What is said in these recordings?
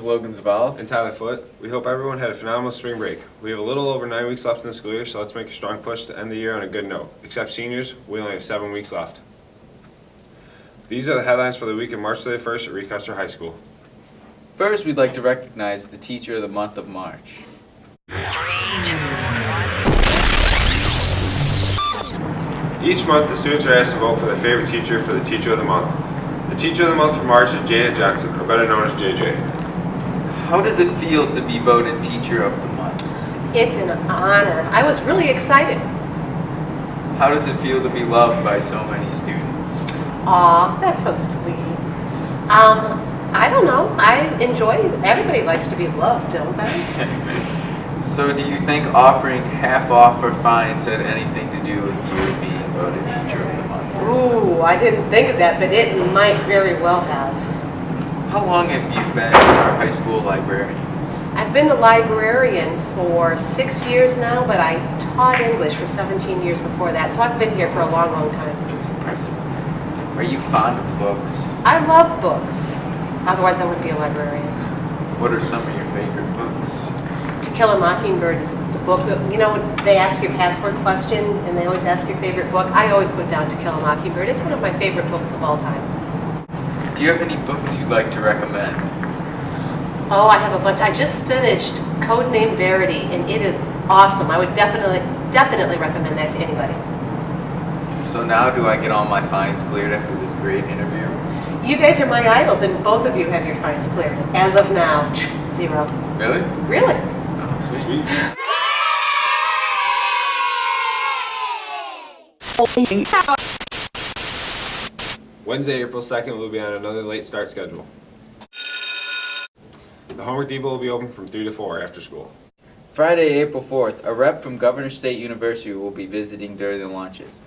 Logan Zavala. And Tyler Foote. We hope everyone had a phenomenal spring break. We have a little over 9 weeks left in the school year, so let's make a strong push to end the year on a good note. Except seniors, we only have 7 weeks left. These are the headlines for the week of March 31st at Recuster High School. First, we'd like to recognize the Teacher of the Month of March. Each month, the students are asked to vote for their favorite teacher for the Teacher of the Month. The Teacher of the Month for March is Janet Johnson, or better known as JJ. How does it feel to be voted Teacher of the Month? It's an honor. I was really excited. How does it feel to be loved by so many students? Aw, that's so sweet. I don't know. I enjoy it. Everybody likes to be loved, don't they? So do you think offering half off for fines had anything to do with you being voted Teacher of the Month? Ooh, I didn't think of that, but it might very well have. How long have you been our high school librarian? I've been the librarian for 6 years now, but I taught English for 17 years before that, so I've been here for a long, long time. That's impressive. Are you fond of books? I love books. Otherwise, I wouldn't be a librarian. What are some of your favorite books? To Kill a Mockingbird is the book that, you know, when they ask your password question and they always ask your favorite book, I always put down To Kill a Mockingbird. It's one of my favorite books of all time. Do you have any books you'd like to recommend? Oh, I have a bunch. I just finished Codename Verity, and it is awesome. I would definitely recommend that to anybody. So now do I get all my fines cleared after this great interview? You guys are my idols, and both of you have your fines cleared. As of now, 0. Really? Really? Oh, Sweet. Wednesday, April 2nd, we'll be on another late start schedule. The homework depot will be open from 3 to 4 after school. Friday, April 4th, a rep from Governor State University will be visiting during the lunches.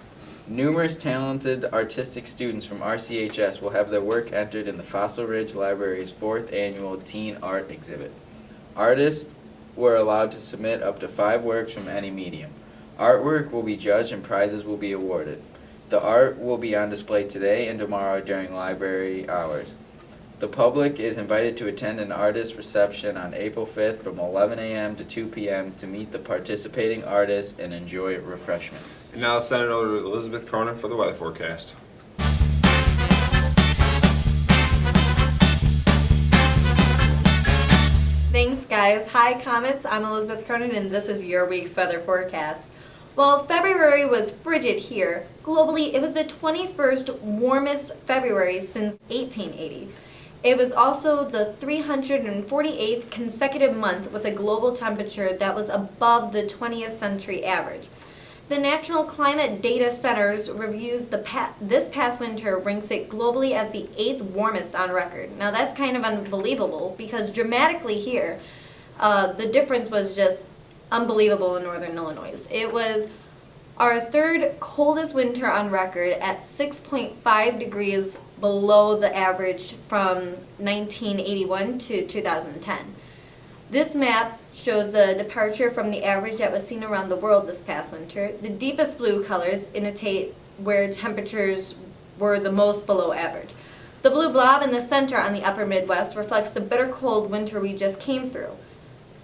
Numerous talented artistic students from RCHS will have their work entered in the Fossil Ridge Library's 4th annual Teen Art Exhibit. Artists were allowed to submit up to 5 works from any medium. Artwork will be judged and prizes will be awarded. The art will be on display today and tomorrow during library hours. The public is invited to attend an artist reception on April 5th from 11 a.m. to 2 p.m. to meet the participating artists and enjoy refreshments. And now let's send it over to Elizabeth Cronin for the weather forecast. Thanks guys. Hi Comets, I'm Elizabeth Cronin and this is your week's weather forecast. Well, February was frigid here. Globally, it was the 21st warmest February since 1880. It was also the 348th consecutive month with a global temperature that was above the 20th century average. The National Climate Data Center's reviews this past winter ranks it globally as the 8th warmest on record. Now that's kind of unbelievable because dramatically here, the difference was just unbelievable in northern Illinois. It was our 3rd coldest winter on record at 6.5 degrees below the average from 1981 to 2010. This map shows a departure from the average that was seen around the world this past winter. The deepest blue colors indicate where temperatures were the most below average. The blue blob in the center on the upper Midwest reflects the bitter cold winter we just came through.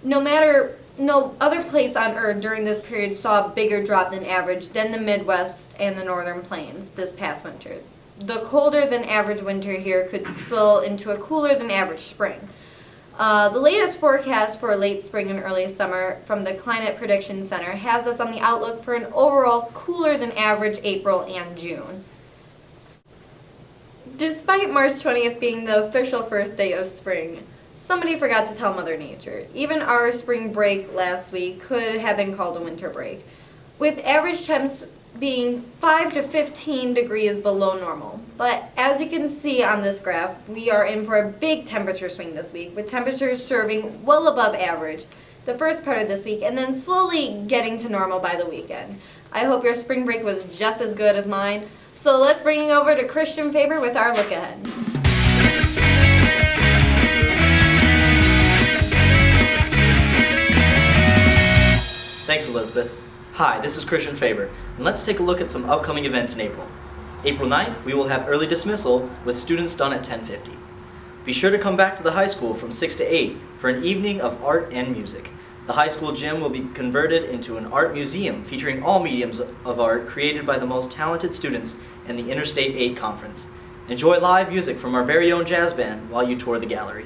No other place on Earth during this period saw a bigger drop than average than the Midwest and the Northern Plains this past winter. The colder than average winter here could spill into a cooler than average spring. The latest forecast for late spring and early summer from the Climate Prediction Center has us on the outlook for an overall cooler than average April and June. Despite March 20th being the official first day of spring, somebody forgot to tell Mother Nature. Even our spring break last week could have been called a winter break, with average temps being 5 to 15 degrees below normal. But as you can see on this graph, we are in for a big temperature swing this week, with temperatures serving well above average the first part of this week and then slowly getting to normal by the weekend. I hope your spring break was just as good as mine. So let's bring it over to Christian Faber with our look ahead. Thanks, Elizabeth. Hi, this is Christian Faber, and let's take a look at some upcoming events in April. April 9th, we will have early dismissal with students done at 10:50. Be sure to come back to the high school from 6 to 8 for an evening of art and music. The high school gym will be converted into an art museum featuring all mediums of art created by the most talented students in the Interstate 8 Conference. Enjoy live music from our very own jazz band while you tour the gallery.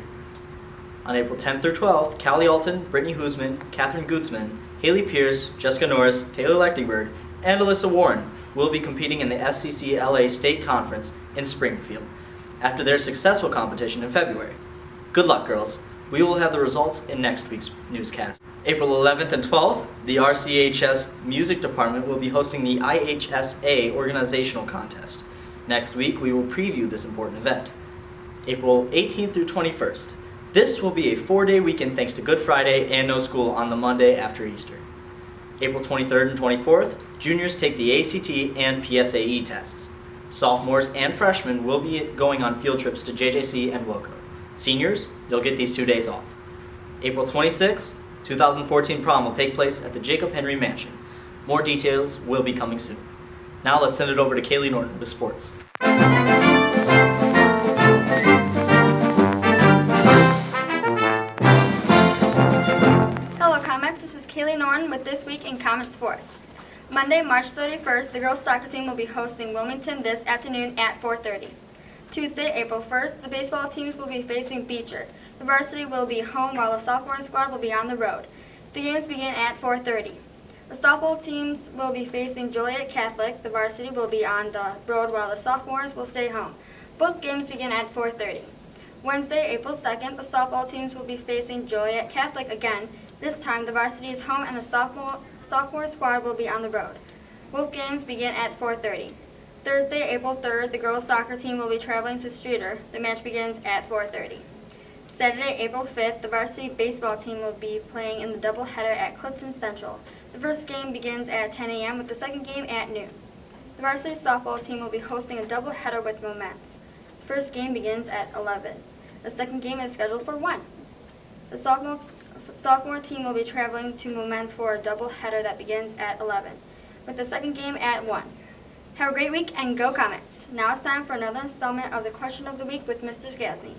On April 10th through 12th, Callie Alton, Brittany Hoosman, Catherine Gutzman, Haley Pierce, Jessica Norris, Taylor Lechtenberg, and Alyssa Warren will be competing in the SCC LA State Conference in Springfield after their successful competition in February. Good luck, girls. We will have the results in next week's newscast. April 11th and 12th, the RCHS Music Department will be hosting the IHSA Organizational Contest. Next week, we will preview this important event. April 18th through 21st. This will be a 4-day weekend thanks to Good Friday and no school on the Monday after Easter. April 23rd and 24th, juniors take the ACT and PSAE tests. Sophomores and freshmen will be going on field trips to JJC and Wilco. Seniors, you'll get these 2 days off. April 26th, 2014 prom will take place at the Jacob Henry Mansion. More details will be coming soon. Now let's send it over to Kaylee Norton with sports. Hello Comets, this is Kaylee Norton with This Week in Comet Sports. Monday, March 31st, the girls soccer team will be hosting Wilmington this afternoon at 4:30. Tuesday, April 1st, the baseball teams will be facing Beecher. The varsity will be home while the sophomore squad will be on the road. The games begin at 4:30. The softball teams will be facing Joliet Catholic. The varsity will be on the road while the sophomores will stay home. Both games begin at 4:30. Wednesday, April 2nd, the softball teams will be facing Joliet Catholic again. This time, the varsity is home and the sophomore squad will be on the road. Both games begin at 4:30. Thursday, April 3rd, the girls soccer team will be traveling to Streator. The match begins at 4:30. Saturday, April 5th, the varsity baseball team will be playing in the doubleheader at Clifton Central. The first game begins at 10 a.m. with the second game at noon. The varsity softball team will be hosting a doubleheader with Moments. The first game begins at 11. The second game is scheduled for 1. The sophomore team will be traveling to Moments for a doubleheader that begins at 11, with the second game at 1. Have a great week and go Comets! Now it's time for another installment of the Question of the Week with Mr. Sgasny.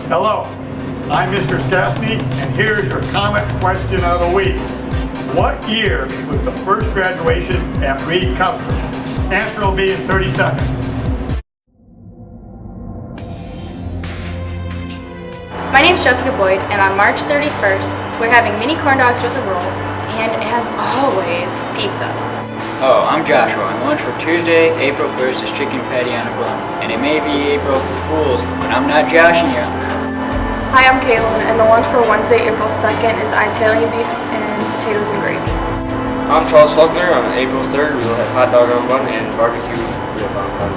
Hello, I'm Mr. Stastny, and here's your Comet Question of the Week. What year was the first graduation at Reed Custom? Answer will be in 30 seconds. My name's Jessica Boyd, and on March 31st, we're having mini corn dogs with a roll, and as always, pizza. Oh, I'm Joshua, and lunch for Tuesday, April 1st is chicken patty on a bun. And it may be April Fool's, but I'm not joshing you. Hi, I'm Caitlin, and the lunch for Wednesday, April 2nd is Italian beef and potatoes and gravy. I'm Charles Faulkner. On April 3rd, we will have hot dog on bun and barbecue rib on bun.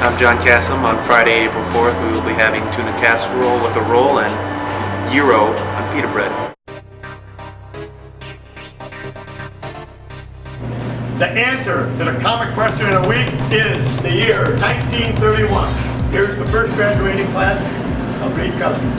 I'm John Cassim. On Friday, April 4th, we will be having tuna casserole with a roll and gyro on pita bread. The answer to the Comet Question of the Week is the year 1931. Here's the first graduating class of Reed Custom.